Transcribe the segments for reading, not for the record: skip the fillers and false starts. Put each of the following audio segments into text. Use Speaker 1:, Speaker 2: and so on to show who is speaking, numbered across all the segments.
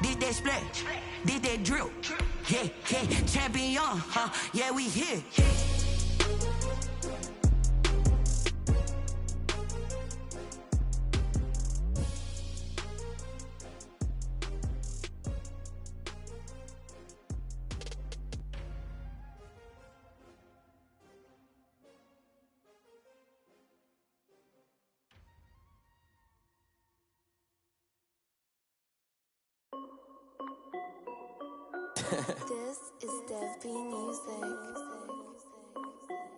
Speaker 1: Did that splash, did that drill. Yeah, yeah, champion, huh? Yeah, we here.
Speaker 2: This is Dev B Music.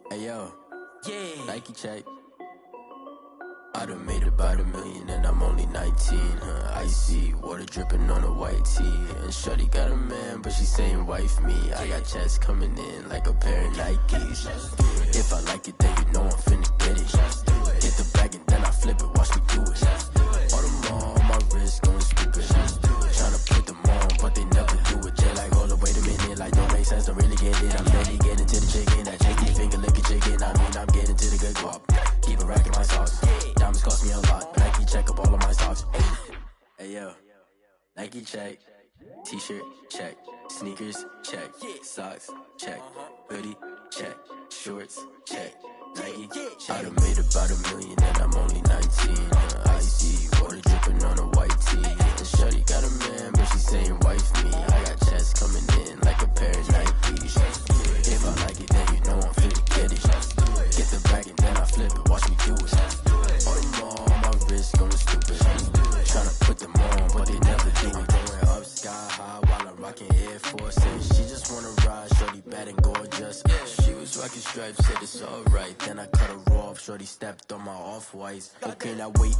Speaker 3: Hey yo,
Speaker 1: Yeah.
Speaker 3: Nike check. I done made about $1 million and I'm only 19. Icy water dripping on a white tee. And shorty got a man, but she saying wife me. I got checks coming in like a pair of Nikes. If I like it, then you know I'm finna get it. Get the bag and then I flip it, watch me do it. All them on my wrist going stupid. Tryna put them on, but they never do it. They like, hold up, wait a minute, like don't make sense, don't really get it. I'm ready, getting to the chicken, that chicken finger licking chicken. I mean, I'm getting to the good guap. Keep it racking my sauce. Diamonds cost me a lot. Nike check up all of my stocks. Hey yo, Nike check. T-shirt check. Sneakers check. Socks check. Hoodie check. Shorts check. Nike. I done made about $1 million and I'm only 19. Icy water dripping on a white tee. And shorty got a man, but she saying wife me. I got checks coming in like a pair of Nikes. If I like it, then you know I'm finna get it. Get the bag and then I flip it, watch me do it. All them on my wrist going stupid. Tryna put them on, but they never do it. Going up sky high while I'm rocking Air Forces. She just wanna ride, shorty bad and gorgeous. She was rocking stripes, said it's alright. Then I cut her off, shorty stepped on my off-whites. Okay, now wait.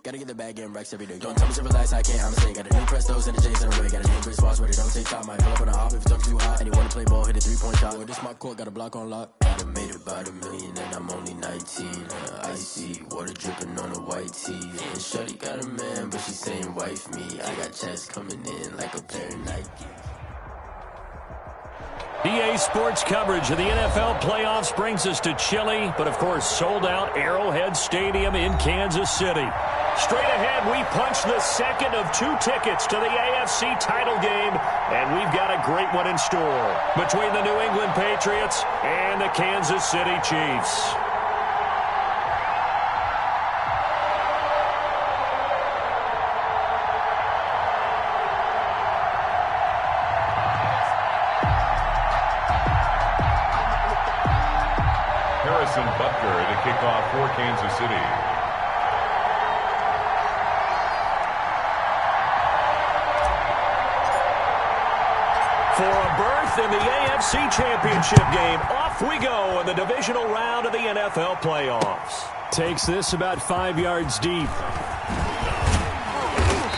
Speaker 3: Gotta get the bag and racks every day. Don't tell me to relax, I can't, I'ma say. Got a new Prestos and a J's in a way. Got a new Chris Boss, but it don't take time. I pull up on a hop if it's talking too hot. And you wanna play ball, hit a 3-point shot. Or this my court, got a block on lock. I done made about $1 million and I'm only 19. Icy water dripping on a white tee. And shorty got a man, but she saying wife me. I got checks coming in like a pair of Nike.
Speaker 4: EA Sports coverage of the NFL playoffs brings us to Chile, but of course sold out Arrowhead Stadium in Kansas City. Straight ahead, we punch the second of 2 tickets to the AFC title game, and we've got a great one in store between the New England Patriots and the Kansas City Chiefs.
Speaker 5: Butker to kick off for Kansas City.
Speaker 4: For a berth in the AFC Championship game, off we go in the divisional round of the NFL playoffs. Takes this about 5 yards deep.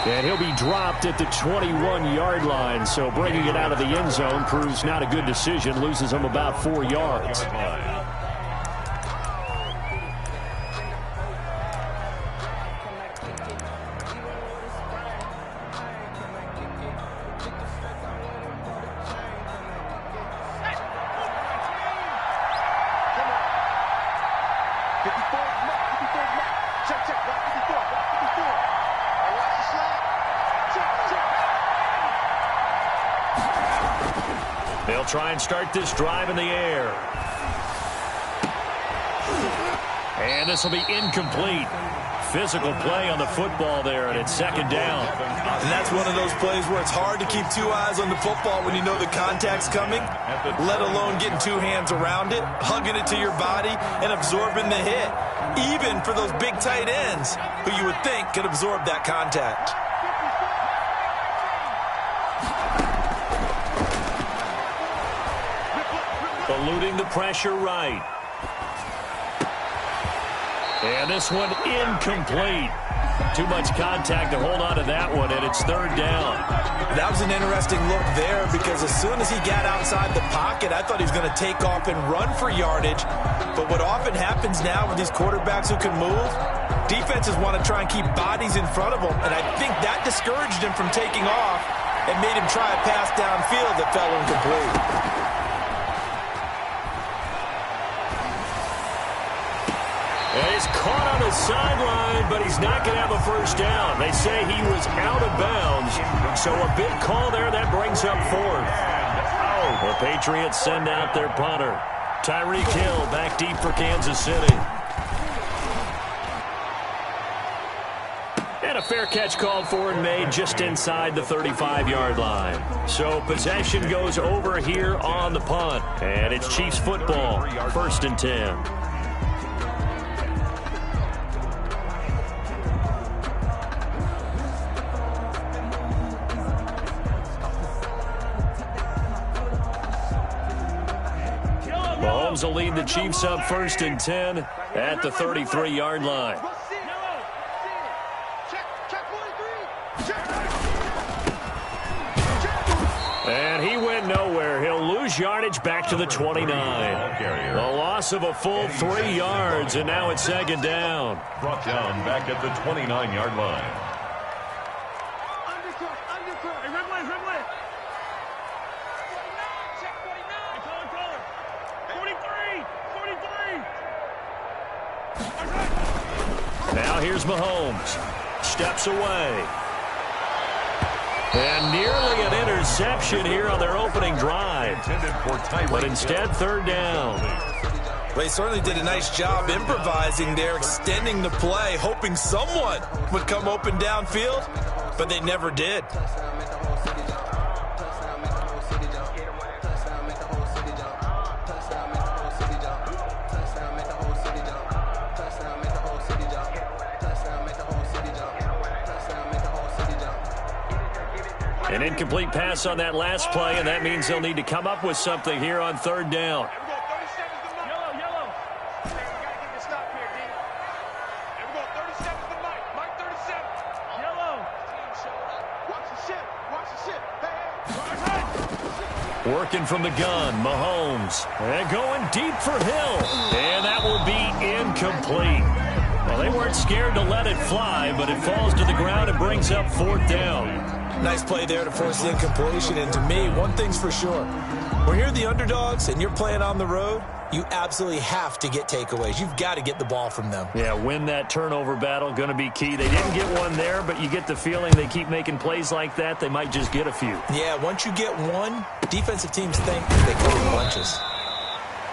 Speaker 4: And he'll be dropped at the 21-yard line, so bringing it out of the end zone proves not a good decision, loses him about 4 yards. They'll try and start this drive in the air. And this will be incomplete. Physical play on the football there, and it's second down.
Speaker 6: And that's one of those plays where it's hard to keep 2 eyes on the football when you know the contact's coming, let alone getting 2 hands around it, hugging it to your body, and absorbing the hit, even for those big tight ends who you would think could absorb that contact.
Speaker 4: Eluding the pressure right. And this one incomplete. Too much contact to hold on to that one, and it's third down.
Speaker 6: That was an interesting look there because as soon as he got outside the pocket, I thought he was going to take off and run for yardage. But what often happens now with these quarterbacks who can move, defenses want to try and keep bodies in front of them, and I think that discouraged him from taking off and made him try a pass downfield that fell incomplete.
Speaker 4: He's caught on the sideline, but he's not going to have a first down. They say he was out of bounds, So a big call there that brings up fourth. The Patriots send out their punter. Tyreek Hill back deep for Kansas City. And a fair catch called for and made just inside the 35-yard line. So possession goes over here on the punt. And it's Chiefs football, 1st and 10. Mahomes will lead the Chiefs up 1st and 10 at the 33-yard line. And he went nowhere. He'll lose yardage back to the 29. A loss of a full 3 yards, and now it's 2nd down.
Speaker 5: Brought down back at the 29-yard line.
Speaker 4: Now here's Mahomes. Steps away. And nearly an interception here on their opening drive. But instead, 3rd down.
Speaker 6: Well, he certainly did a nice job improvising there, extending the play, hoping someone would come open downfield, but they never did.
Speaker 4: An incomplete pass on that last play, and that means they'll need to come up with something here on 3rd down. Working from the gun, Mahomes. And going deep for Hill. And that will be incomplete. Well, they weren't scared to let it fly, but it falls to the ground and brings up 4th down.
Speaker 6: Nice play there to force the incompletion. And to me, one thing's for sure. When you're the underdogs and you're playing on the road, you absolutely have to get takeaways. You've got to get the ball from them.
Speaker 4: Yeah, win that turnover battle, going to be key. They didn't get one there, but you get the feeling they keep making plays like that, they might just get a few.
Speaker 6: Yeah, once you get one, defensive teams think they come in bunches.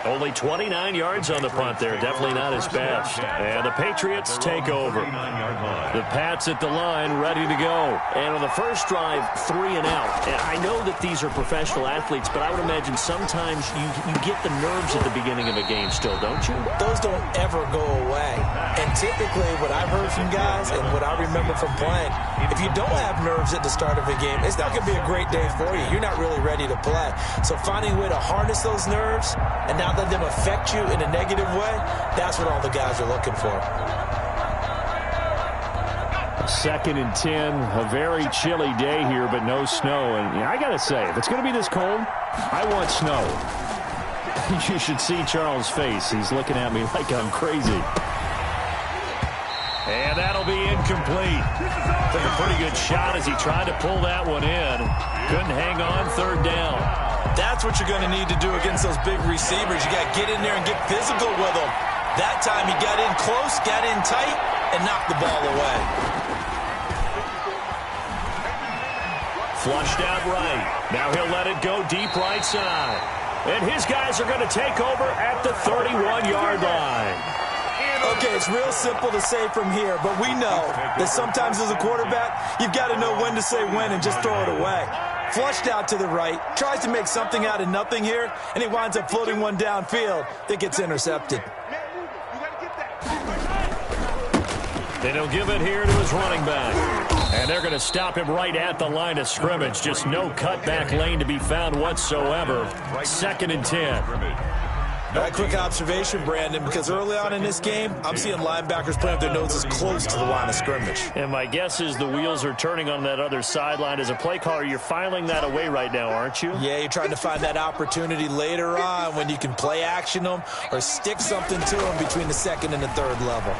Speaker 4: Only 29 yards on the punt there. Definitely not his best. And the Patriots take over. The Pats at the line, ready to go. And on the first drive, 3 and out. And I know that these are professional athletes, but I would imagine sometimes you get the nerves at the beginning of a game still, don't you?
Speaker 6: Those don't ever go away. And typically what I've heard from guys and what I remember from playing, if you don't have nerves at the start of a game, it's not going to be a great day for you. You're not really ready to play. So finding a way to harness those nerves and now let them affect you in a negative way, that's what all the guys are looking for.
Speaker 4: 2nd and 10, a very chilly day here, but no snow. And I got to say, if it's going to be this cold, I want snow. You should see Charles' face. He's looking at me like I'm crazy. And that'll be incomplete. Took a pretty good shot as he tried to pull that one in. Couldn't hang on, 3rd down.
Speaker 6: That's what you're going to need to do against those big receivers. You got to get in there and get physical with them. That time he got in close, got in tight, and knocked the ball away.
Speaker 4: Flushed out right. Now he'll let it go deep right side. And his guys are going to take over at the 31-yard line.
Speaker 6: Okay, it's real simple to say from here, but we know that sometimes as a quarterback, you've got to know when to say when and just throw it away. Flushed out to the right, tries to make something out of nothing here, and he winds up floating one downfield that gets intercepted.
Speaker 4: Then he'll give it here to his running back. And they're going to stop him right at the line of scrimmage. Just no cutback lane to be found whatsoever. 2nd and 10.
Speaker 6: A quick observation, Brandon, because early on in this game, I'm seeing linebackers playing with their noses close to the line of scrimmage.
Speaker 4: And my guess is the wheels are turning on that other sideline. As a play caller, you're filing that away right now, aren't you?
Speaker 6: Yeah, you're trying to find that opportunity later on when you can play action them or stick something to them between the 2nd and the 3rd level.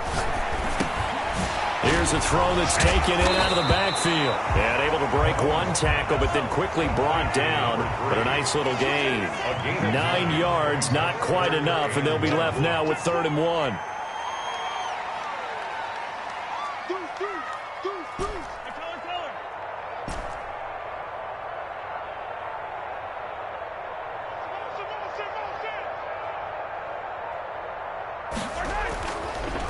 Speaker 4: Here's a throw that's taken in out of the backfield. And able to break one tackle, but then quickly brought down. But a nice little gain. 9 yards, not quite enough, and they'll be left now with 3rd and 1.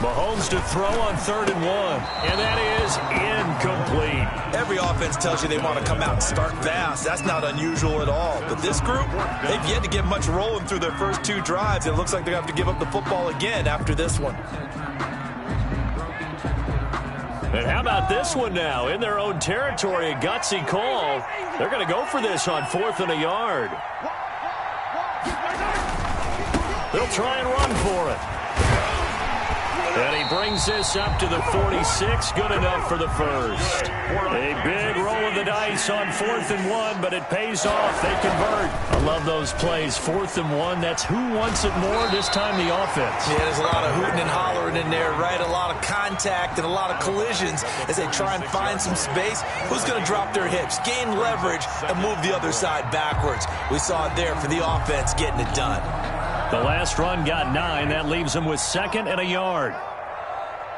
Speaker 4: Mahomes to throw on 3rd and 1. And that is incomplete.
Speaker 6: Every offense tells you they want to come out and start fast. That's not unusual at all. But this group, they've yet to get much rolling through their first 2 drives. It looks like they're going to have to give up the football again after this one.
Speaker 4: And how about this one now? In their own territory, a gutsy call. They're going to go for this on 4th and a yard. They'll try and run for it. And he brings this up to the 46. Good enough for the first. A big roll of the dice on 4th and 1, but it pays off. They convert. I love those plays. 4th and 1. That's who wants it more, this time the offense.
Speaker 6: Yeah, there's a lot of hooting and hollering in there, right? A lot of contact and a lot of collisions as they try and find some space. Who's going to drop their hips, gain leverage, and move the other side backwards? We saw it there for the offense getting it done.
Speaker 4: The last run got 9. That leaves them with 2nd and a yard.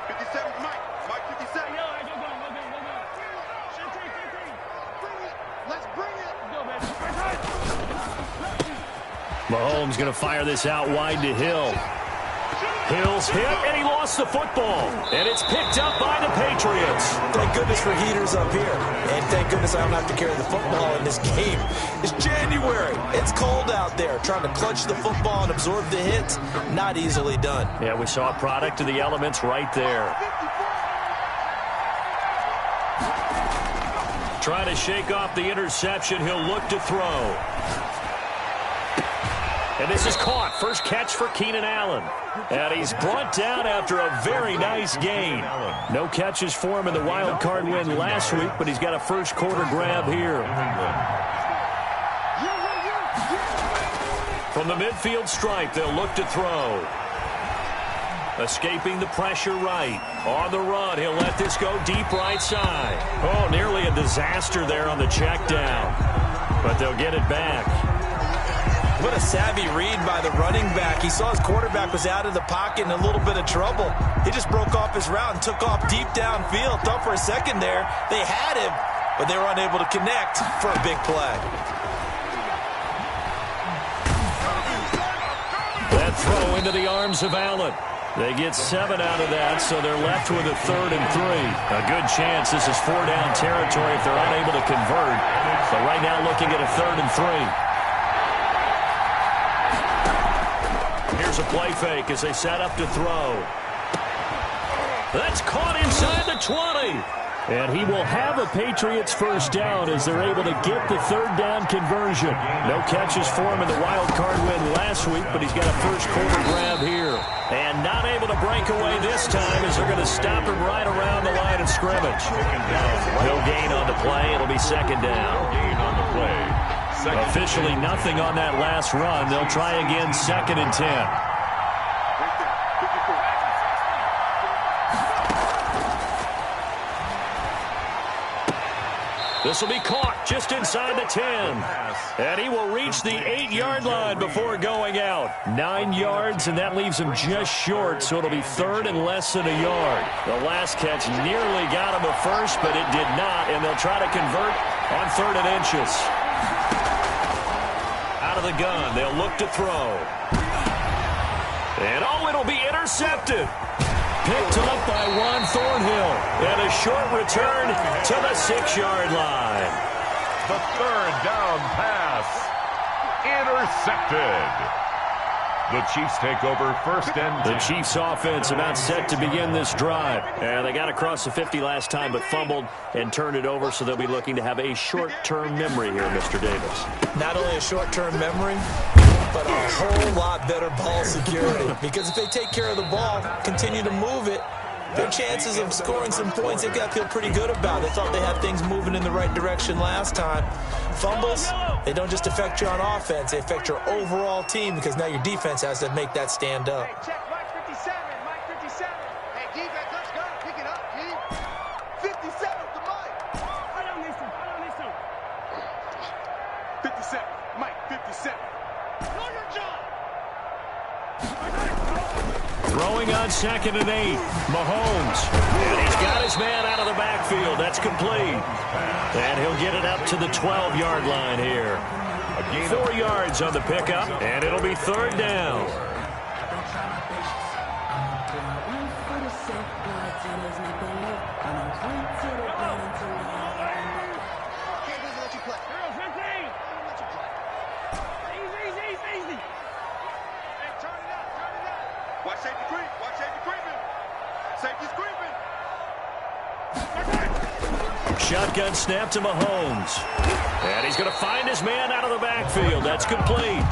Speaker 7: 57, Mike 57. Let's bring it.
Speaker 4: Mahomes going to fire this out wide to Hill. Hill's hit, and he lost the football. And it's picked up by the Patriots.
Speaker 6: Thank goodness for heaters up here. And thank goodness I don't have to carry the football in this game. It's January. It's cold out there. Trying to clutch the football and absorb the hits, not easily done.
Speaker 4: Yeah, we saw a product of the elements right there. Trying to shake off the interception. He'll look to throw. And this is caught. First catch for Keenan Allen. And he's brought down after a very nice gain. No catches for him in the wild card win last week, but he's got a first quarter grab here. From the midfield stripe, they'll look to throw. Escaping the pressure right. On the run, he'll let this go deep right side. Oh, nearly a disaster there on the check down. But they'll get it back.
Speaker 6: What a savvy read by the running back. He saw his quarterback was out of the pocket in a little bit of trouble. He just broke off his route and took off deep downfield. Thought for a second there they had him, but they were unable to connect for a big play.
Speaker 4: That throw into the arms of Allen. They get 7 out of that, so they're left with a 3rd and 3. A good chance this is 4-down territory if they're unable to convert. But right now looking at a 3rd and 3. Here's a play fake as they set up to throw. That's caught inside the 20. And he will have a Patriots first down as they're able to get the 3rd down conversion. No catches for him in the wild card win last week, but he's got a first quarter grab here. And not able to break away this time as they're going to stop him right around the line of scrimmage. He'll gain on the play. It'll be 2nd down.
Speaker 5: Gain on the play.
Speaker 4: Officially nothing on that last run. They'll try again 2nd and 10. This will be caught just inside the 10. And he will reach the 8-yard line before going out. 9 yards, and that leaves him just short, so it'll be 3rd and less than a yard. The last catch nearly got him a first, but it did not, and they'll try to convert on 3rd and inches. Out of the gun, they'll look to throw. And, oh, it'll be intercepted. Picked up by Juan Thornhill. And a short return to the 6-yard line.
Speaker 5: The 3rd down pass. Intercepted. The Chiefs take over 1st and 10.
Speaker 4: The Chiefs offense about set to begin this drive. And they got across the 50 last time, but fumbled and turned it over, so they'll be looking to have a short-term memory here, Mr. Davis.
Speaker 6: Not only a short-term memory, but a whole lot better ball security. Because if they take care of the ball, continue to move it, their chances of scoring some points, they've got to feel pretty good about. They thought they had things moving in the right direction last time. Fumbles, they don't just affect you on offense, they affect your overall team because now your defense has to make that stand up.
Speaker 7: Hey, check Mike 57, Mike 57. Hey, defense, let's go. Pick it up, G. 57 to Mike. I don't need to. 57, Mike 57. Know your job.
Speaker 4: Throwing on 2nd and 8. Mahomes. And he's got his man out of the backfield. That's complete. And he'll get it up to the 12-yard line here. 4 yards on the pickup, and it'll be 3rd down.
Speaker 7: let you play. Easy. Hey, turn it out. Watch safety creep. Safety's creeping.
Speaker 4: Shotgun snap to Mahomes. And he's going to find his man out of the backfield. That's complete.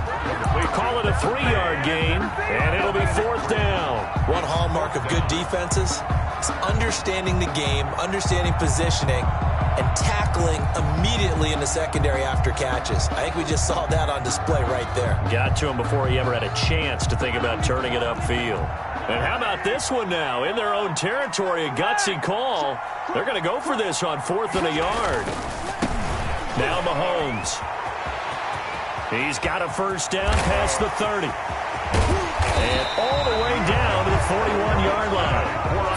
Speaker 4: We call it a 3-yard gain, and it'll be 4th down.
Speaker 6: One hallmark of good defenses is understanding the game, understanding positioning, and tackling immediately in the secondary after catches. I think we just saw that on display right there.
Speaker 4: Got to him before he ever had a chance to think about turning it upfield. And how about this one now? In their own territory, a gutsy call. They're going to go for this on 4th and a yard. Now Mahomes. He's got a first down past the 30. And all the way down to the 41-yard line.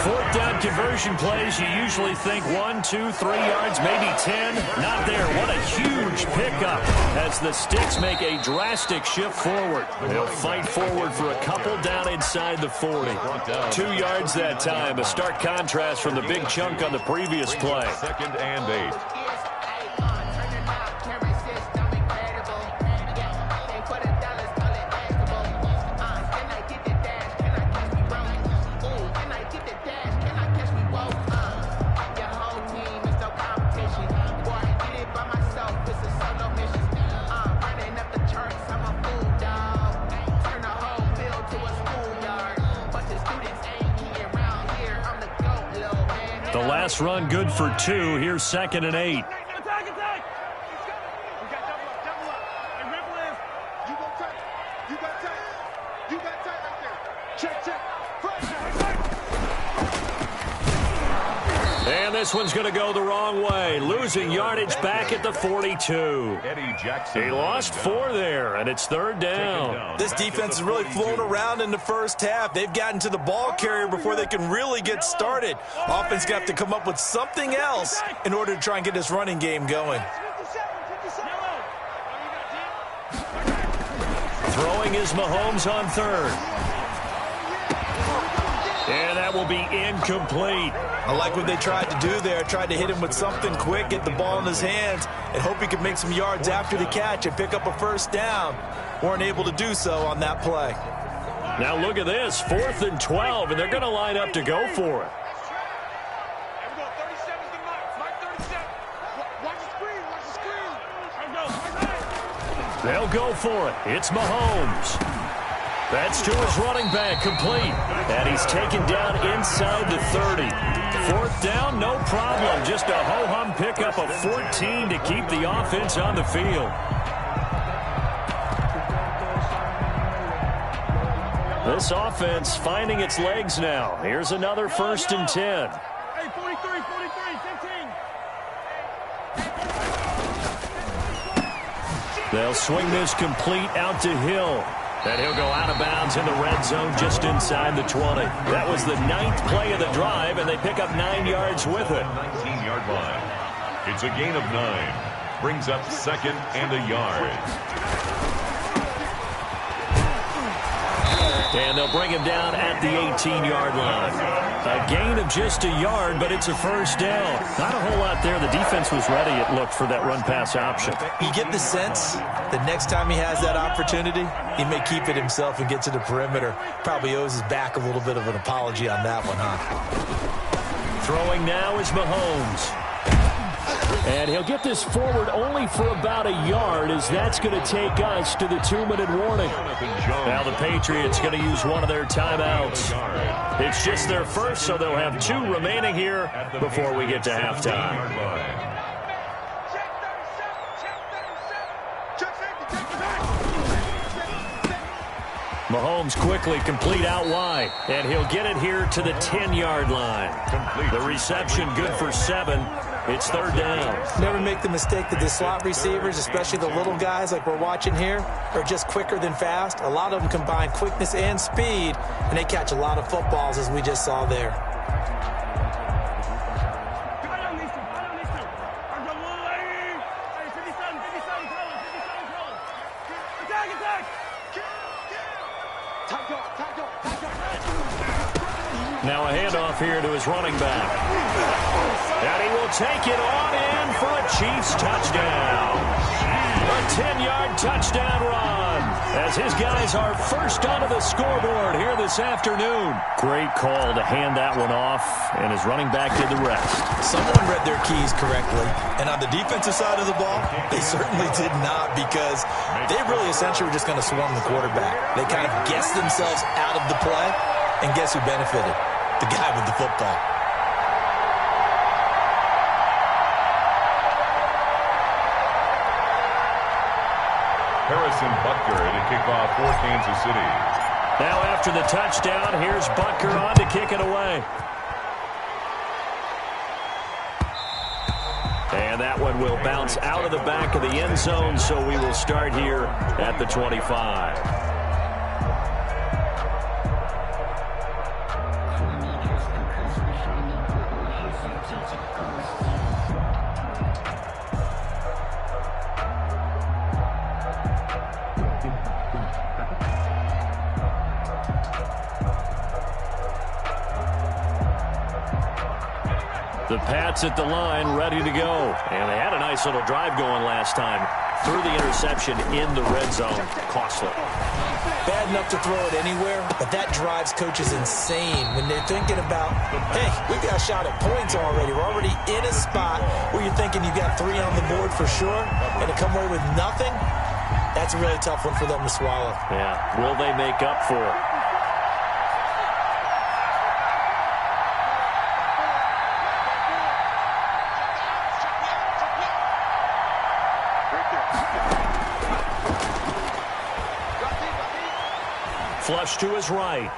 Speaker 4: 4th down conversion plays, you usually think 1, 2, 3 yards, maybe 10. Not there. What a huge pickup as the Sticks make a drastic shift forward. They'll fight forward for a couple down inside the 40. 2 yards that time. A stark contrast from the big chunk on the previous play.
Speaker 5: 2nd and 8.
Speaker 4: The last run good for 2. Here's 2nd and 8.
Speaker 7: Attack. We got double up. And Ripple is, you go tight. You got tight right there. Check.
Speaker 4: And this one's going to go the wrong way. Losing yardage back at the 42.
Speaker 5: Eddie Jackson.
Speaker 4: He lost 4 there, and it's 3rd down.
Speaker 6: This defense has really flown around in the first half. They've gotten to the ball carrier before they can really get started. Offense got to come up with something else in order to try and get this running game going.
Speaker 4: Throwing is Mahomes on 3rd. And that will be incomplete.
Speaker 6: I like what they tried to do there. Tried to hit him with something quick, get the ball in his hands, and hope he could make some yards after the catch and pick up a first down. Weren't able to do so on that play.
Speaker 4: Now look at this. 4th and 12, and they're going to line up to go for it. They'll go for it. It's Mahomes. That's to his running back, complete. And he's taken down inside the 30. 4th down, no problem. Just a ho-hum pickup of 14 to keep the offense on the field. This offense finding its legs now. Here's another 1st and 10.
Speaker 7: Hey, 43, 15.
Speaker 4: They'll swing this complete out to Hill. And he'll go out of bounds in the red zone just inside the 20. That was the 9th play of the drive, and they pick up 9 yards with it.
Speaker 5: 19-yard line. It's a gain of 9. Brings up 2nd and a yard.
Speaker 4: And they'll bring him down at the 18-yard line. A gain of just a yard, but it's a first down. Not a whole lot there. The defense was ready, it looked, for that run-pass option.
Speaker 6: You get the sense that next time he has that opportunity, he may keep it himself and get to the perimeter. Probably owes his back a little bit of an apology on that one, huh?
Speaker 4: Throwing now is Mahomes. And he'll get this forward only for about a yard, as that's going to take us to the 2-minute warning. Now the Patriots going to use one of their timeouts. It's just their first, so they'll have 2 remaining here before we get to halftime. Mahomes quickly complete out wide, and he'll get it here to the 10-yard line. The reception good for 7. It's 3rd down.
Speaker 6: Never make the mistake that the slot receivers, especially the little guys like we're watching here, are just quicker than fast. A lot of them combine quickness and speed, and they catch a lot of footballs, as we just saw there.
Speaker 4: Now a handoff here to his running back. And he will take it on in for a Chiefs touchdown. A 10-yard touchdown run as his guys are first onto the scoreboard here this afternoon. Great call to hand that one off, and his running back did the rest.
Speaker 6: Someone read their keys correctly, and on the defensive side of the ball, they certainly did not, because they really essentially were just going to swarm the quarterback. They kind of guessed themselves out of the play, and guess who benefited? The guy with the football.
Speaker 5: Harrison Butker to kick off for Kansas City.
Speaker 4: Now after the touchdown, here's Butker on to kick it away. And that one will bounce out of the back of the end zone, so we will start here at the 25. The Pats at the line, ready to go. And they had a nice little drive going last time. Threw the interception in the red zone. Costly.
Speaker 6: Bad enough to throw it anywhere, but that drives coaches insane when they're thinking about, hey, we've got a shot at points already. We're already in a spot where you're thinking you've got 3 on the board for sure, and to come away with nothing, that's a really tough one for them to swallow.
Speaker 4: Yeah, will they make up for it? Flush to his right.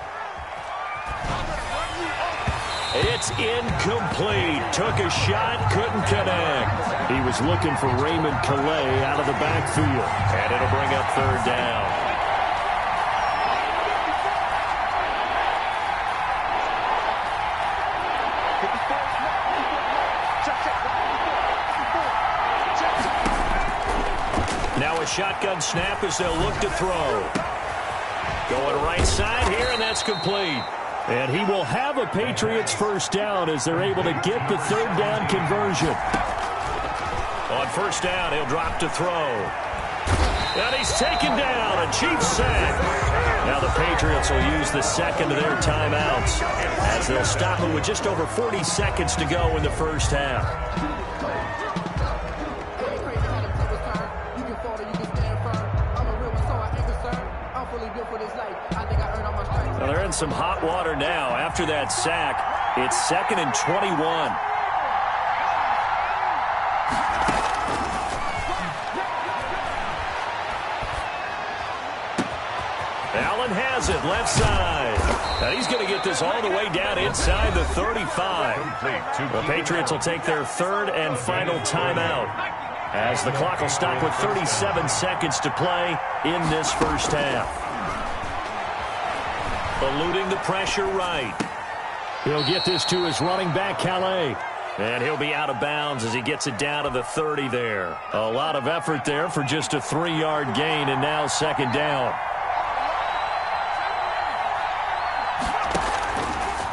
Speaker 4: It's incomplete. Took a shot, couldn't connect. He was looking for Raymond Calais out of the backfield. And it'll bring up third down. Now a shotgun snap as they'll look to throw. Going right side here, and that's complete. And he will have a Patriots first down as they're able to get the third down conversion. On first down, he'll drop to throw. And he's taken down, a Chiefs sack. Now the Patriots will use the second of their timeouts as they'll stop him with just over 40 seconds to go in the first half. Well, they're in some hot water now. After that sack, it's 2nd and 21. Allen has it, left side. And he's going to get this all the way down inside the 35. The Patriots will take their third and final timeout as the clock will stop with 37 seconds to play in this first half. Eluding the pressure right. He'll get this to his running back, Calais. And he'll be out of bounds as he gets it down to the 30 there. A lot of effort there for just a 3-yard gain, and now second down.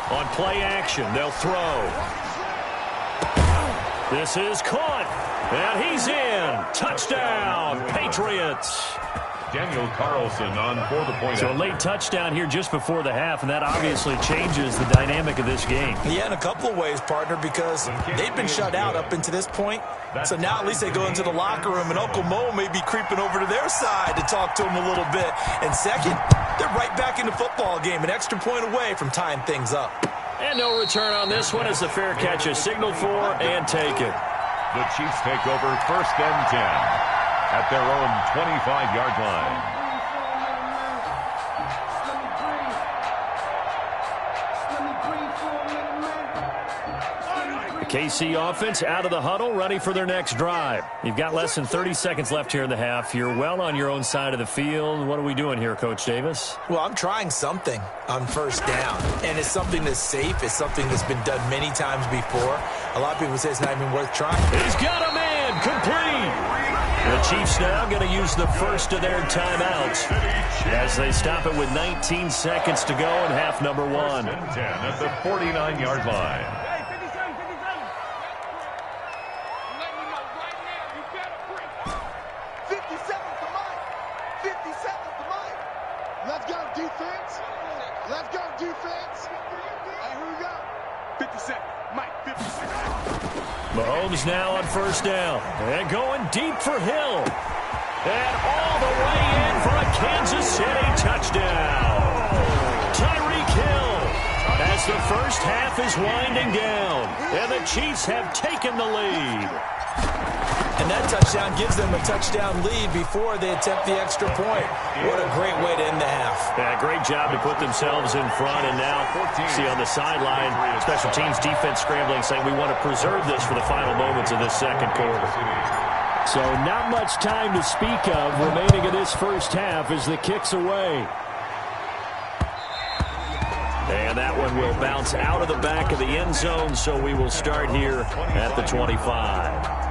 Speaker 4: On play action, they'll throw. This is caught. And he's in. Touchdown, Patriots.
Speaker 5: Daniel Carlson on for the point.
Speaker 4: So a late touchdown here just before the half, and that obviously changes the dynamic of this game.
Speaker 6: Yeah, in a couple of ways, partner, because they've been shut out up until this point. So now at least they go into the locker room, and Uncle Mo may be creeping over to their side to talk to him a little bit. And second, they're right back in the football game, an extra point away from tying things up.
Speaker 4: And no return on this one as the fair catch is signaled for and taken.
Speaker 5: The Chiefs take over 1st and 10. At their own 25-yard line.
Speaker 4: The KC offense out of the huddle, ready for their next drive. You've got less than 30 seconds left here in the half. You're well on your own side of the field. What are we doing here, Coach Davis?
Speaker 6: Well, I'm trying something on first down, and it's something that's safe. It's something that's been done many times before. A lot of people say it's not even worth trying.
Speaker 4: He's got a man complete. The Chiefs now going to use the first of their timeouts as they stop it with 19 seconds to go in half number 1.
Speaker 5: 10 at the 49-yard line.
Speaker 7: Hey, 57, 57. I'm letting you know right now, you better break. 57's the mic. 57's the mic. Let's go, defense. Let's go, defense. Hey, here we go. 57, Mike, 57.
Speaker 4: Mahomes now on first down. And going deep for Hill. And all the way in for a Kansas City touchdown. Tyreek Hill as the first half is winding down. And the Chiefs have taken the lead.
Speaker 6: And that touchdown gives them a touchdown lead before they attempt the extra point. What a great way to end the half.
Speaker 4: Yeah, great job to put themselves in front. And now, see on the sideline, special teams defense scrambling, saying we want to preserve this for the final moments of this second quarter.
Speaker 8: So not much time to speak of remaining in this first half as the kick's away.
Speaker 4: And that one will bounce out of the back of the end zone, so we will start here at the 25.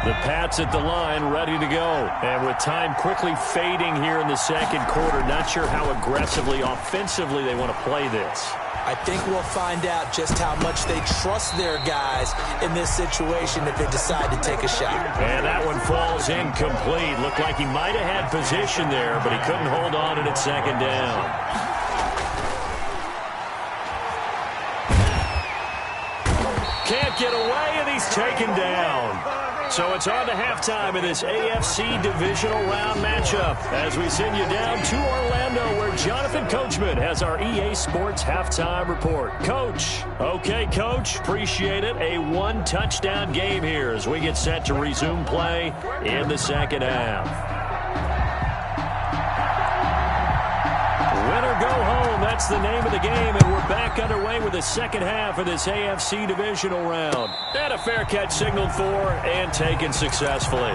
Speaker 4: The Pats at the line, ready to go. And with time quickly fading here in the second quarter, not sure how aggressively, offensively they want to play this.
Speaker 6: I think we'll find out just how much they trust their guys in this situation if they decide to take a shot.
Speaker 4: And that one falls incomplete. Looked like he might have had position there, but he couldn't hold on to it at second down. Can't get away, and he's taken down. So it's on to halftime of this AFC divisional round matchup as we send you down to Orlando where Jonathan Coachman has our EA Sports halftime report. Coach. Okay, Coach. Appreciate it. A one-touchdown game here as we get set to resume play in the second half. Win or go home, that's the name of the game, and we're back underway with the second half of this AFC divisional round. And a fair catch signaled for and taken successfully.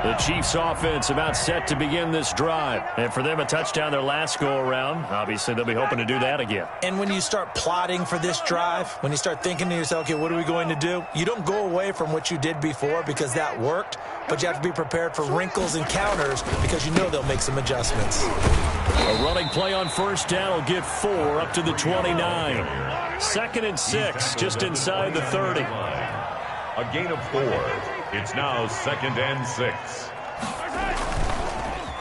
Speaker 4: The Chiefs offense about set to begin this drive. And for them, a touchdown their last go-around. Obviously, they'll be hoping to do that again.
Speaker 6: And when you start plotting for this drive, when you start thinking to yourself, okay, what are we going to do? You don't go away from what you did before because that worked, but you have to be prepared for wrinkles and counters because you know they'll make some adjustments.
Speaker 4: A running play on first down will get 4 up to the 29. 2nd and 6, just inside the 30.
Speaker 5: A gain of 4. It's now 2nd and 6.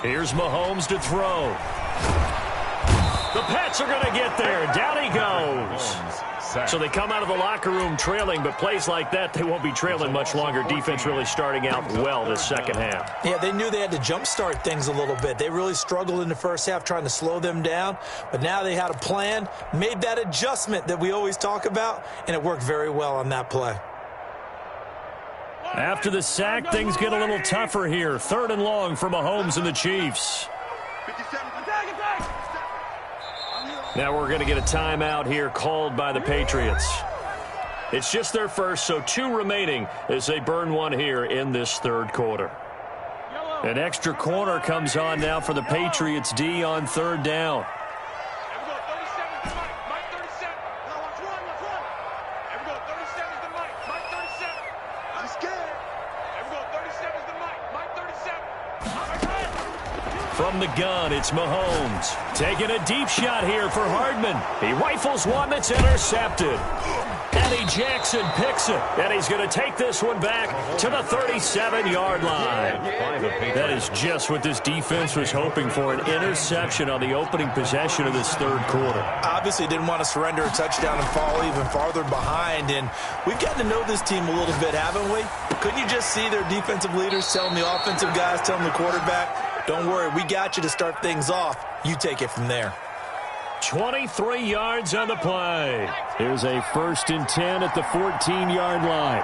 Speaker 4: Here's Mahomes to throw. The Pats are going to get there. Down he goes. So they come out of the locker room trailing, but plays like that, they won't be trailing much longer. Defense really starting out well this second half.
Speaker 6: Yeah, they knew they had to jumpstart things a little bit. They really struggled in the first half trying to slow them down, but now they had a plan, made that adjustment that we always talk about, and it worked very well on that play.
Speaker 4: After the sack, things get a little tougher here. 3rd and long for Mahomes and the Chiefs. Now we're going to get a timeout here called by the Patriots. It's just their first, so 2 remaining as they burn one here in this 3rd quarter. An extra corner comes on now for the Patriots D on 3rd down. From the gun, it's Mahomes. Taking a deep shot here for Hardman. He rifles one that's intercepted. Eddie Jackson picks it, and he's going to take this one back to the 37-yard line. That is just what this defense was hoping for, an interception on the opening possession of this 3rd quarter.
Speaker 6: Obviously didn't want to surrender a touchdown and fall even farther behind, and we've gotten to know this team a little bit, haven't we? Couldn't you just see their defensive leaders telling the offensive guys, telling the quarterback, don't worry, we got you to start things off. You take it from there.
Speaker 4: 23 yards on the play. Here's a 1st and 10 at the 14-yard line.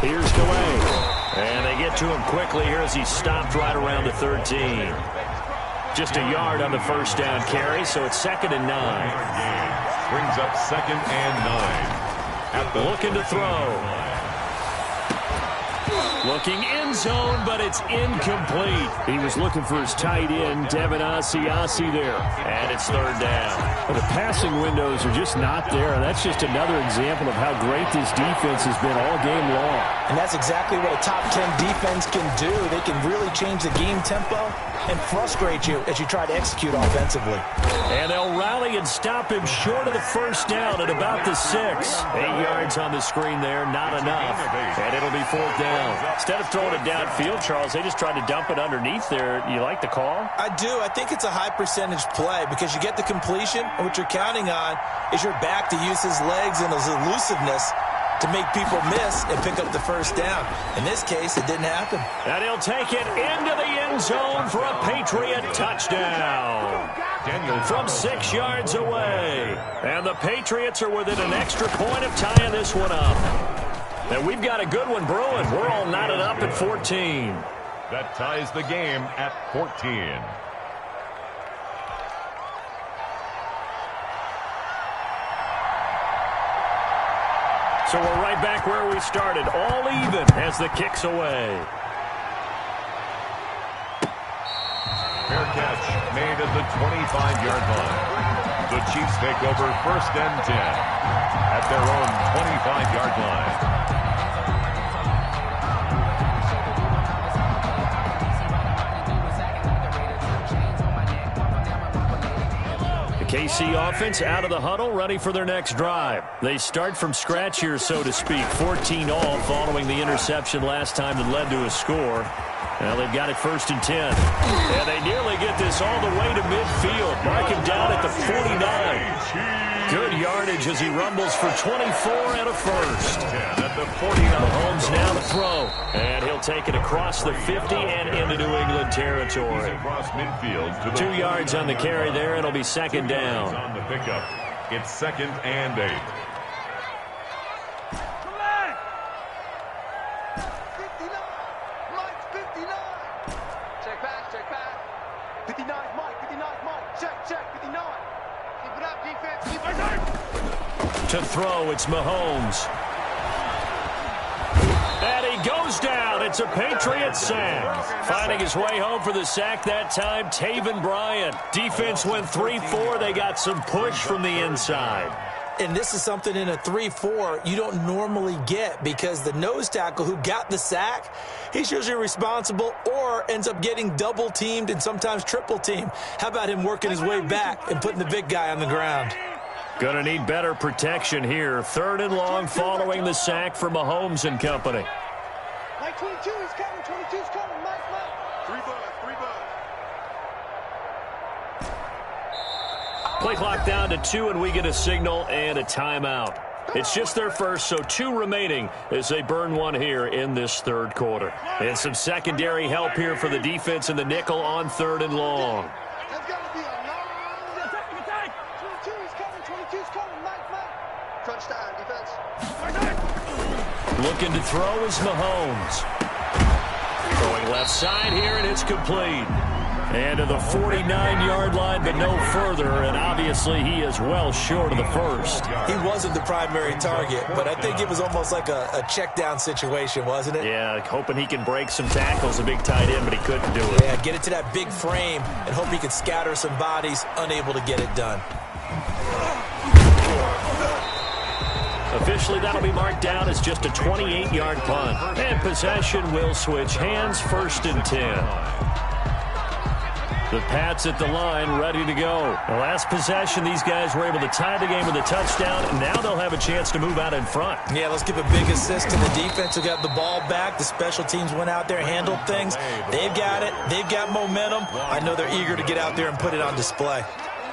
Speaker 4: Here's Delay. And they get to him quickly here as he stopped right around the 13. Just a yard on the first down carry, so it's 2nd and 9.
Speaker 5: Brings up 2nd and 9.
Speaker 4: Looking to throw. Looking end zone, but it's incomplete.
Speaker 8: He was looking for his tight end, Devin Asiasi there.
Speaker 4: And it's third down.
Speaker 8: But the passing windows are just not there. That's just another example of how great this defense has been all game long.
Speaker 6: And that's exactly what a top 10 defense can do. They can really change the game tempo and frustrate you as you try to execute offensively.
Speaker 4: And they'll rally and stop him short of the first down at about the 6. 8 yards on the screen there, not enough. And it'll be fourth down. Instead of throwing it downfield, Charles, they just tried to dump it underneath there. You like the call?
Speaker 6: I do. I think it's a high percentage play because you get the completion, and what you're counting on is your back to use his legs and his elusiveness to make people miss and pick up the first down. In this case, it didn't happen.
Speaker 4: And he'll take it into the end zone for a Patriot touchdown. From 6 yards away. And the Patriots are within an extra point of tying this one up. And we've got a good one brewing. We're all knotted up at 14.
Speaker 5: That ties the game at 14.
Speaker 4: So we're right back where we started, all even as the kick's away.
Speaker 5: Fair catch made at the 25-yard line. The Chiefs take over 1st and 10 at their own 25-yard line.
Speaker 4: KC offense out of the huddle, ready for their next drive. They start from scratch here, so to speak. 14 all following the interception last time that led to a score. Now they've got it 1st and 10. And they nearly get this all the way to midfield. Mark him down at the 49. Good yardage as he rumbles for 24 and a first.
Speaker 5: At the 49.
Speaker 4: Mahomes now to throw. And he'll take it across the 50 and into New England territory.
Speaker 5: Across midfield to the
Speaker 4: 2 yards on the carry there. It'll be second down.
Speaker 5: On the pickup. It's 2nd and 8.
Speaker 7: 59. Mike's 59. Check back, check back. 59 Mike, 59 Mike. Check, 59. Keep it up, defense. Keep it up.
Speaker 4: To throw, it's Mahomes. And he goes down. It's a Patriot sack. Finding his way home for the sack that time, Taven Bryan. Defense went 3-4. They got some push from the inside.
Speaker 6: And this is something in a 3-4 you don't normally get because the nose tackle who got the sack, he's usually responsible or ends up getting double teamed and sometimes triple teamed. How about him working his way back and putting the big guy on the ground?
Speaker 4: Gonna need better protection here. 3rd and long following the sack for Mahomes and company.
Speaker 7: Mike 22 is coming, 22 is coming. Mike. 3 buzz.
Speaker 4: Play clock down to 2, and we get a signal and a timeout. It's just their first, so 2 remaining as they burn one here in this 3rd quarter. And some secondary help here for the defense in the nickel on 3rd and long.
Speaker 7: That's got to be a long attack. 22 is coming, 22 is coming. Mike. Crunch time, defense.
Speaker 4: Looking to throw is Mahomes. Throwing left side here, and it's complete. And to the 49-yard line, but no further, and obviously he is well short of the first.
Speaker 6: He wasn't the primary target, but I think it was almost like a check-down situation, wasn't it?
Speaker 4: Yeah, hoping he can break some tackles, a big tight end, but he couldn't do it.
Speaker 6: Yeah, get it to that big frame and hope he can scatter some bodies, unable to get it done.
Speaker 4: Officially, that'll be marked down as just a 28-yard punt. And possession will switch hands, 1st and 10. The Pats at the line, ready to go. The last possession, these guys were able to tie the game with a touchdown, and now they'll have a chance to move out in front.
Speaker 6: Yeah, let's give a big assist to the defense who got the ball back. The special teams went out there, handled things. They've got it. They've got momentum. I know they're eager to get out there and put it on display.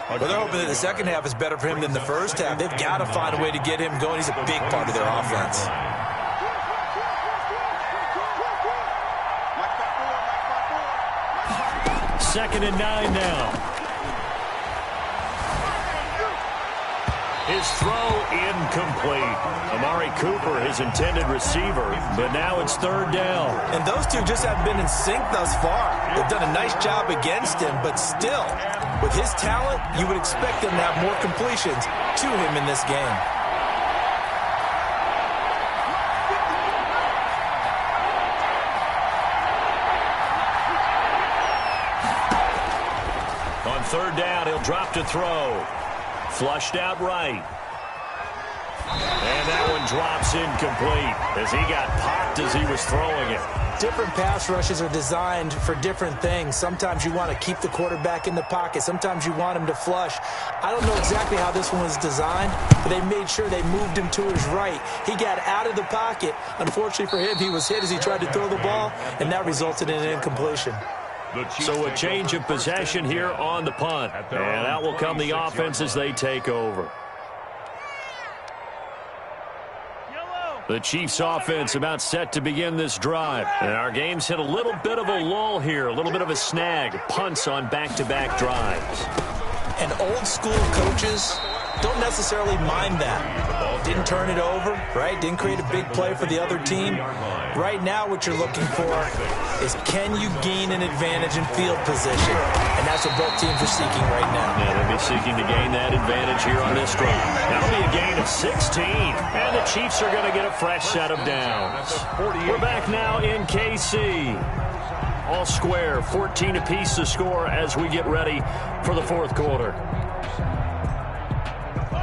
Speaker 6: But they're hoping that the second half is better for him than the first half. They've got to find a way to get him going. He's a big part of their offense.
Speaker 4: 2nd and 9 now. His throw incomplete. Amari Cooper, his intended receiver, but now it's 3rd down.
Speaker 6: And those two just haven't been in sync thus far. They've done a nice job against him, but still, with his talent, you would expect them to have more completions to him in this game.
Speaker 4: third down. He'll drop to throw. Flushed out right. And that one drops incomplete as he got popped as he was throwing it.
Speaker 6: Different pass rushes are designed for different things. Sometimes you want to keep the quarterback in the pocket. Sometimes you want him to flush. I don't know exactly how this one was designed, but they made sure they moved him to his right. He got out of the pocket. Unfortunately for him, he was hit as he tried to throw the ball, and that resulted in an incompletion.
Speaker 4: So a change of possession here on the punt. And out will come the offense as they take over. The Chiefs offense about set to begin this drive. And our game's hit a little bit of a lull here, a little bit of a snag. Punts on back-to-back drives.
Speaker 6: And old school coaches don't necessarily mind that. Didn't turn it over, right? Didn't create a big play for the other team. Right now what you're looking for is, can you gain an advantage in field position? And that's what both teams are seeking right now.
Speaker 4: Yeah, they'll be seeking to gain that advantage here on this drive. That'll be a gain of 16. And the Chiefs are going to get a fresh set of downs. We're back now in KC. All square, 14 apiece to score as we get ready for the fourth quarter.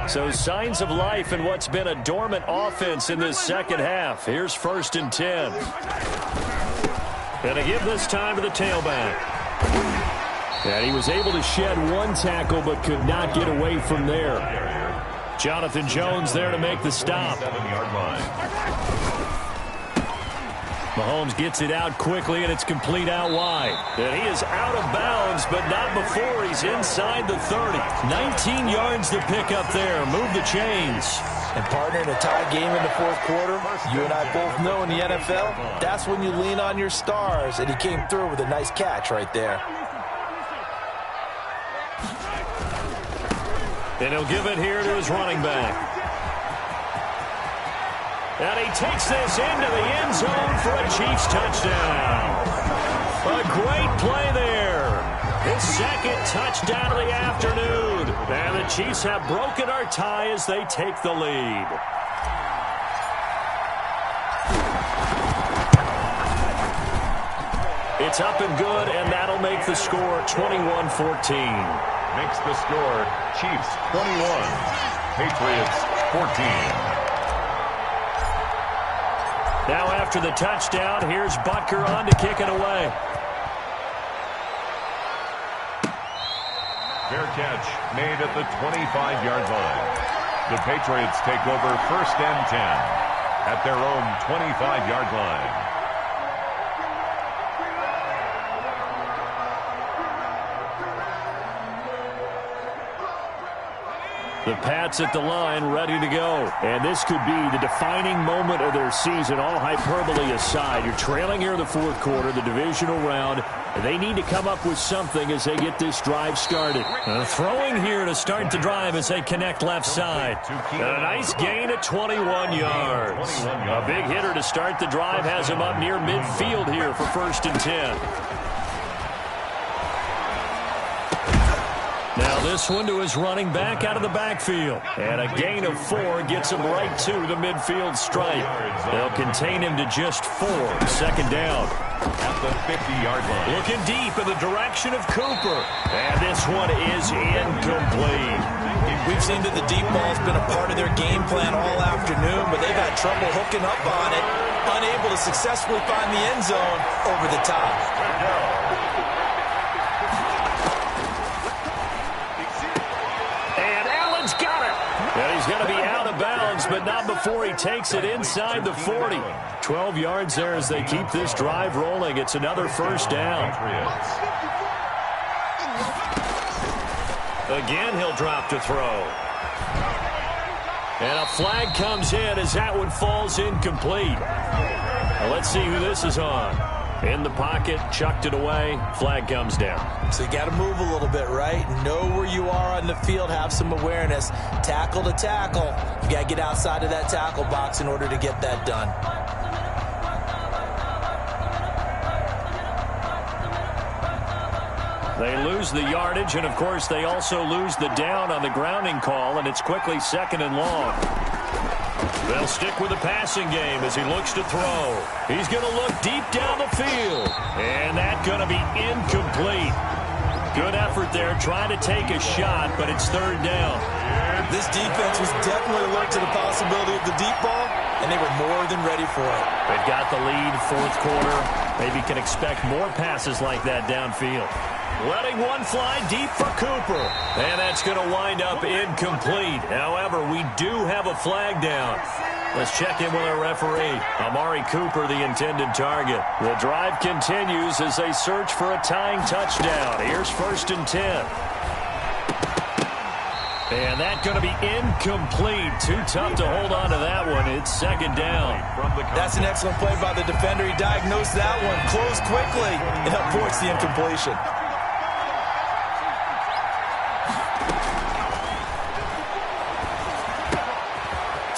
Speaker 4: So signs of life in what's been a dormant offense in this second half. Here's 1st and 10. Going to give this time to the tailback. And he was able to shed one tackle but could not get away from there. Jonathan Jones there to make the stop.
Speaker 5: 7-yard line.
Speaker 4: Mahomes gets it out quickly, and it's complete out wide. And he is out of bounds, but not before he's inside the 30. 19 yards to pick up there. Move the chains.
Speaker 6: And partner, in a tie game in the fourth quarter, you and I both know in the NFL, that's when you lean on your stars. And he came through with a nice catch right there.
Speaker 4: And he'll give it here to his running back. And he takes this into the end zone for a Chiefs touchdown. A great play there. His second touchdown of the afternoon. And the Chiefs have broken our tie as they take the lead. It's up and good, and that'll make the score 21-14.
Speaker 5: Makes the score Chiefs 21, Patriots 14.
Speaker 4: Now after the touchdown, here's Butker on to kick it away.
Speaker 5: Fair catch made at the 25-yard line. The Patriots take over 1st and 10 at their own 25-yard line.
Speaker 4: The Pats at the line, ready to go. And this could be the defining moment of their season, all hyperbole aside. You're trailing here in the fourth quarter, the divisional round. And they need to come up with something as they get this drive started. Throwing here to start the drive as they connect left side. And a nice gain of 21 yards. A big hitter to start the drive has him up near midfield here for 1st and 10. Now this one to his running back out of the backfield. And a gain of 4 gets him right to the midfield stripe. They'll contain him to just 4. 2nd down.
Speaker 5: At the 50-yard line.
Speaker 4: Looking deep in the direction of Cooper. And this one is incomplete.
Speaker 6: We've seen that the deep ball's been a part of their game plan all afternoon, but they've had trouble hooking up on it, unable to successfully find the end zone over the top.
Speaker 4: And he's going to be out of bounds, but not before he takes it inside the 40. 12 yards there as they keep this drive rolling. It's another 1st down. Again, he'll drop to throw. And a flag comes in as that one falls incomplete. Now let's see who this is on. In the pocket, chucked it away, flag comes down.
Speaker 6: So you got to move a little bit, right? Know where you are on the field, have some awareness. Tackle to tackle. You got to get outside of that tackle box in order to get that done.
Speaker 4: They lose the yardage, and of course they also lose the down on the grounding call, and it's quickly 2nd and long. They'll stick with the passing game as he looks to throw. He's going to look deep down the field. And that's going to be incomplete. Good effort effort there, trying to take a shot, but it's third down.
Speaker 6: This defense was definitely alert to the possibility of the deep ball, and they were more than ready for it.
Speaker 4: They've got the lead, fourth quarter. Maybe can expect more passes like that downfield. Letting one fly deep for Cooper. And that's going to wind up incomplete. However, we do have a flag down. Let's check in with our referee. Amari Cooper, the intended target. The drive continues as they search for a tying touchdown. Here's 1st and 10. And that's going to be incomplete. Too tough to hold on to that one. It's 2nd down.
Speaker 6: That's an excellent play by the defender. He diagnosed that one, closed quickly, and avoids the incompletion.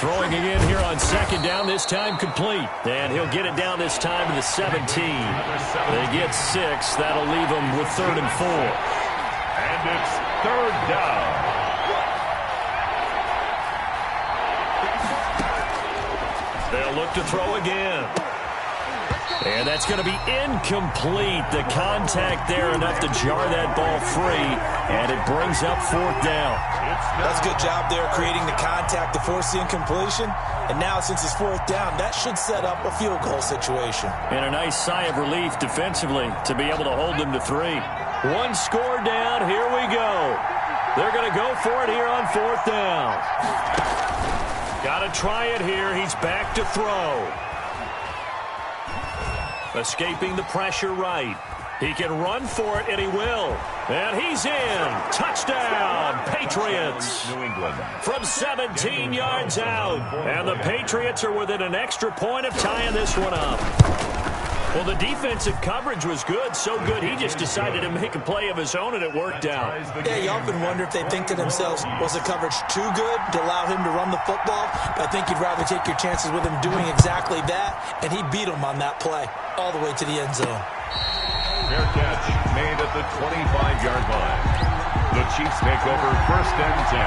Speaker 4: Throwing again here on 2nd down, this time complete. And he'll get it down this time to the 17. They get 6. That'll leave them with 3rd and 4.
Speaker 5: And it's 3rd down.
Speaker 4: They'll look to throw again. And that's going to be incomplete. The contact there enough to jar that ball free. And it brings up 4th down.
Speaker 6: That's a good job there creating the contact to force the incompletion. And now since it's 4th down, that should set up a field goal situation.
Speaker 4: And a nice sigh of relief defensively to be able to hold them to 3. One score down. Here we go. They're going to go for it here on 4th down. Got to try it here. He's back to throw. Escaping the pressure right. He can run for it, and he will. And he's in. Touchdown, Patriots.
Speaker 5: New England.
Speaker 4: From 17 yards out. And the Patriots are within an extra point of tying this one up. Well, the defensive coverage was good, so good he just decided to make a play of his own, and it worked out.
Speaker 6: Yeah, you often wonder if they think to themselves, was the coverage too good to allow him to run the football? I think you'd rather take your chances with him doing exactly that, and he beat him on that play all the way to the end zone.
Speaker 5: Fair catch made at the 25-yard line. The Chiefs take over 1st and 10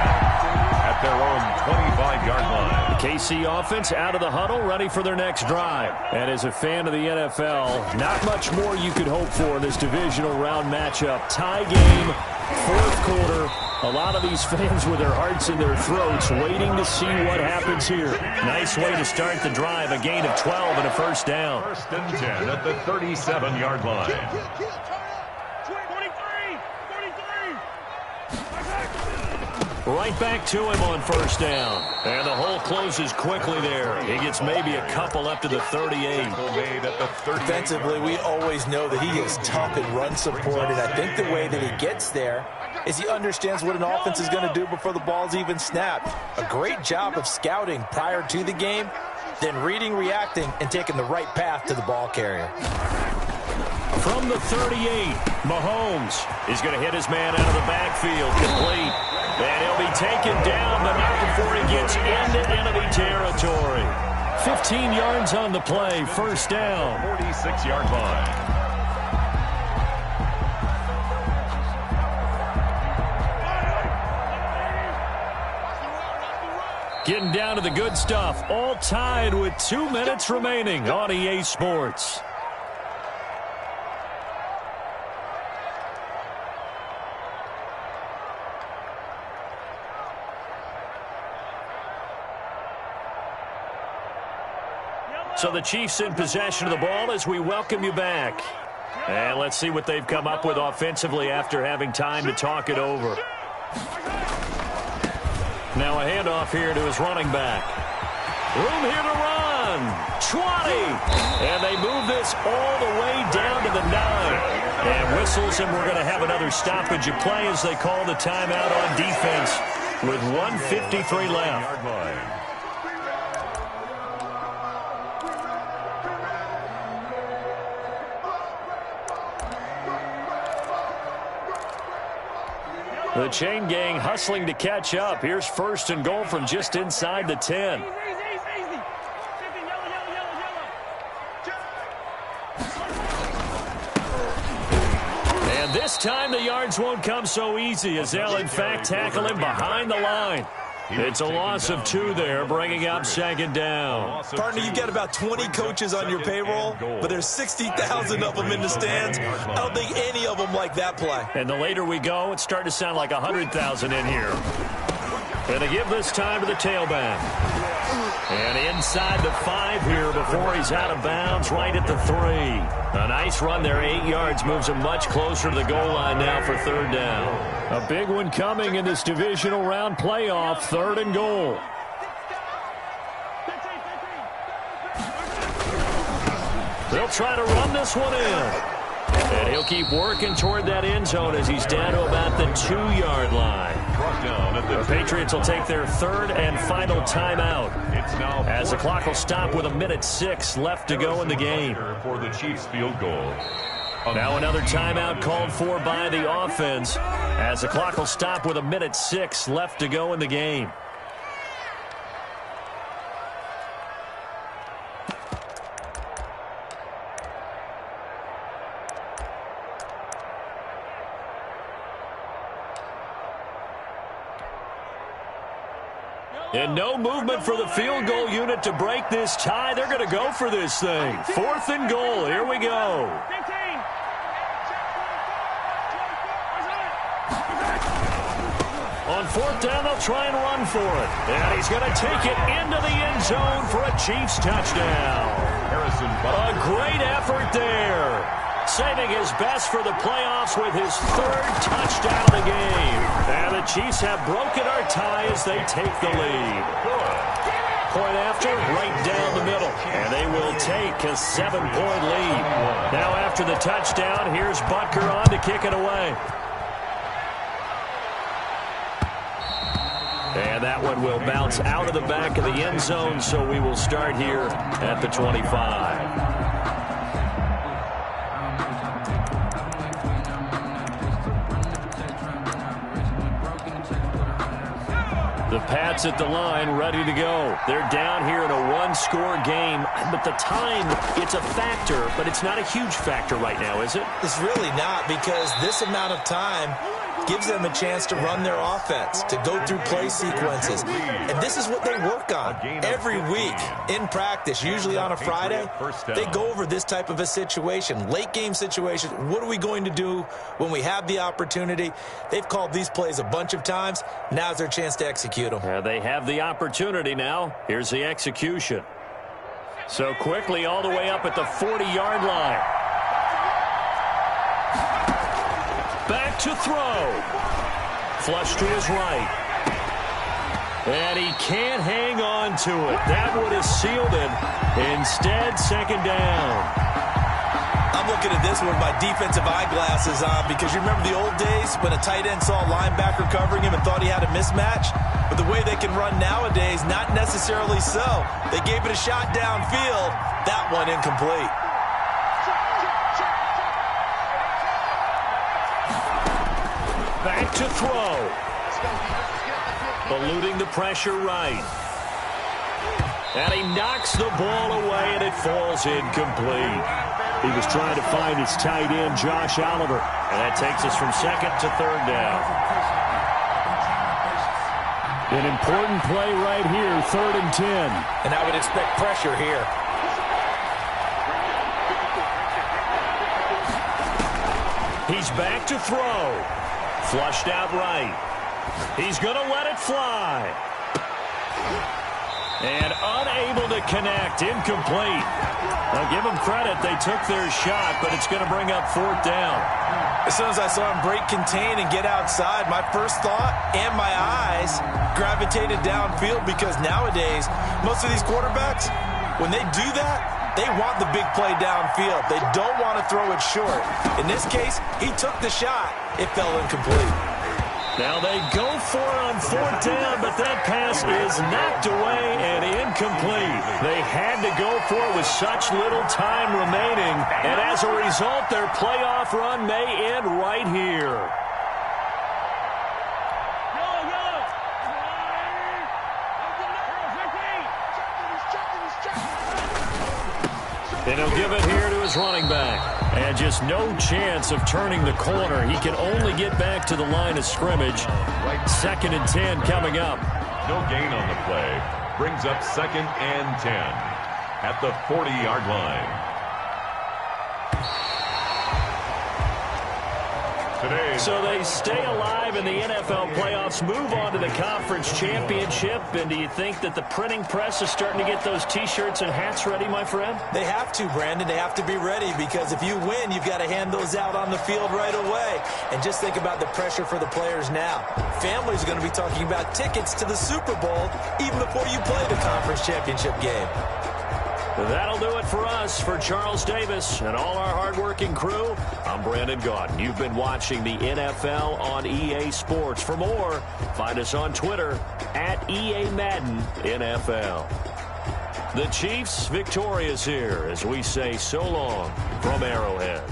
Speaker 5: at their own 25-yard line.
Speaker 4: The KC offense out of the huddle, ready for their next drive. And as a fan of the NFL, not much more you could hope for in this divisional round matchup. Tie game, 4th quarter. A lot of these fans with their hearts in their throats waiting to see what happens here. Nice way to start the drive, a gain of 12 and a 1st down.
Speaker 5: 1st and 10 at the 37-yard line.
Speaker 4: Right back to him on 1st down. And the hole closes quickly there. He gets maybe a couple up to the 38.
Speaker 6: Defensively, we always know that he is tough in run support, and I think the way that he gets there is he understands what an offense is going to do before the ball's even snapped. A great job of scouting prior to the game, then reading, reacting, and taking the right path to the ball carrier.
Speaker 4: From the 38, Mahomes is going to hit his man out of the backfield, complete. And he'll be taken down, but not before he gets into enemy territory. 15 yards on the play, 1st down.
Speaker 5: 46-yard line.
Speaker 4: Getting down to the good stuff, all tied with 2 minutes remaining on EA Sports. So the Chiefs in possession of the ball as we welcome you back. And let's see what they've come up with offensively after having time to talk it over. Now a handoff here to his running back. Room here to run. 20. And they move this all the way down to the 9. And whistles, and we're going to have another stoppage of play as they call the timeout on defense with 1:53 left. The chain gang hustling to catch up. Here's 1st and goal from just inside the 10. And this time the yards won't come so easy as they'll in fact tackle him behind the line. It's a loss of 2 there, bringing up second down.
Speaker 6: Partner, you got about 20 coaches on your payroll, but there's 60,000 of them in the stands. I don't think any of them like that play.
Speaker 4: And the later we go, it's starting to sound like 100,000 in here. And they give this time to the tailback. And inside the 5 here before he's out of bounds, right at the 3. A nice run there, 8 yards, moves him much closer to the goal line now for third down.
Speaker 8: A big one coming in this divisional round playoff, 3rd and goal.
Speaker 4: They'll try to run this one in. And he'll keep working toward that end zone as he's down to about the 2-yard line. The Patriots will take their 3rd and final timeout as the clock will stop with 1:06 left to go in the game.
Speaker 5: For the Chiefs field goal.
Speaker 4: Now another timeout called for by the offense as the clock will stop with 1:06 left to go in the game. And no movement for the field goal unit to break this tie. They're going to go for this thing. 4th and goal. Here we go. On 4th down, they'll try and run for it. And he's going to take it into the end zone for a Chiefs touchdown. A great effort there. Saving his best for the playoffs with his 3rd touchdown of the game. And the Chiefs have broken our tie as they take the lead. Point after, right down the middle. And they will take a 7-point lead. Now after the touchdown, here's Butker on to kick it away. And that one will bounce out of the back of the end zone, so we will start here at the 25. The Pats at the line, ready to go. They're down here in a 1-score game, but the time, it's a factor, but it's not a huge factor right now, is it?
Speaker 6: It's really not, because this amount of time gives them a chance to run their offense, to go through play sequences. And this is what they work on every week in practice, usually on a Friday. They go over this type of a situation, late game situation. What are we going to do when we have the opportunity? They've called these plays a bunch of times. Now's their chance to execute them.
Speaker 4: They have the opportunity now. Here's the execution. So quickly all the way up at the 40-yard line. Back to throw. Flush to his right. And he can't hang on to it. That would have sealed it. Instead, second down.
Speaker 6: I'm looking at this with my defensive eyeglasses on, because you remember the old days when a tight end saw a linebacker covering him and thought he had a mismatch? But the way they can run nowadays, not necessarily so. They gave it a shot downfield. That one incomplete.
Speaker 4: Back to throw. Eluding the pressure right. And he knocks the ball away, and it falls incomplete. He was trying to find his tight end, Josh Oliver. And that takes us from 2nd to 3rd down.
Speaker 8: An important play right here, 3rd and 10.
Speaker 6: And I would expect pressure here.
Speaker 4: He's back to throw. Flushed out right. He's going to let it fly. And unable to connect. Incomplete. Now give them credit. They took their shot, but it's going to bring up 4th down.
Speaker 6: As soon as I saw him break contain and get outside, my first thought and my eyes gravitated downfield, because nowadays, most of these quarterbacks, when they do that, they want the big play downfield. They don't want to throw it short. In this case, he took the shot. It fell incomplete.
Speaker 4: Now they go for it on 4th down, but that pass is knocked away and incomplete. They had to go for it with such little time remaining, and as a result, their playoff run may end right here. And he'll give it here to his running back. And just no chance of turning the corner. He can only get back to the line of scrimmage. 2nd and 10 coming up.
Speaker 5: No gain on the play. Brings up 2nd and 10 at the 40-yard line.
Speaker 4: So they stay alive in the NFL playoffs, move on to the conference championship. And do you think that the printing press is starting to get those T-shirts and hats ready, my friend?
Speaker 6: They have to, Brandon. They have to be ready because if you win, you've got to hand those out on the field right away. And just think about the pressure for the players now. Families are going to be talking about tickets to the Super Bowl even before you play the conference championship game.
Speaker 4: That'll do it for us. For Charles Davis and all our hardworking crew, I'm Brandon Gaudin. You've been watching the NFL on EA Sports. For more, find us on Twitter at EA Madden NFL. The Chiefs victorious here as we say so long from Arrowhead.